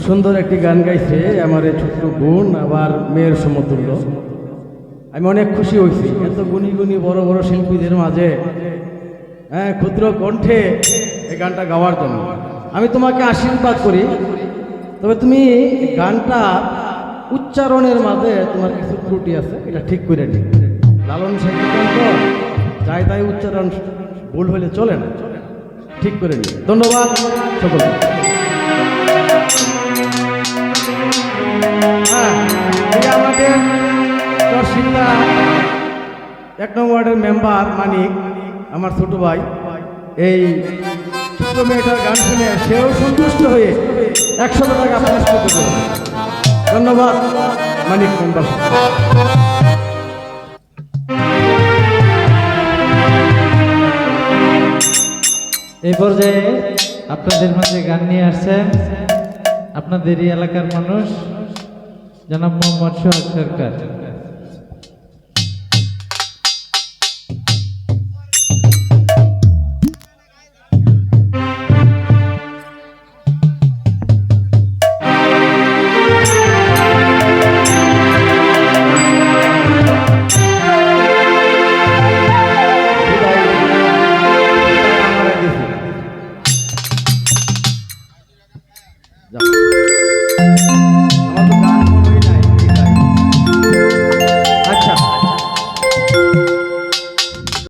সুন্দর একটি গান গাইছে আমার এই ছোট্ট বোন, আবার মেয়ের সমতুল্য। আমি অনেক খুশি হয়েছি এত গুণী গুণী বড় বড় শিল্পীদের মাঝে ক্ষুদ্র কণ্ঠে এই গানটা গাওয়ার জন্য। আমি তোমাকে আশীর্বাদ করি, তবে তুমি গানটা উচ্চারণের মাঝে তোমার কিছু ত্রুটি আছে, এটা ঠিক করে নি। লালন সংগীত যাই তাই উচ্চারণ ভুল হলে চলে না, ঠিক করে নি। ধন্যবাদ সকলকে। আমাদের দর্শিতা 1 নম্বর ওয়ার্ডের মেম্বার মানিক, আমার ছোট ভাই, এই ছোট্ট মেয়েটার গান শুনে সেও সন্তুষ্ট হয়ে 100 টাকা পুরস্কৃত করবে। ধন্যবাদ মানিক মেম্বার। এই পর্যায়ে আপনাদের মাঝে গান নিয়ে আসছেন আপনাদেরই এলাকার মানুষ জনাব মোহাম্মদ সোহাগ সরকার।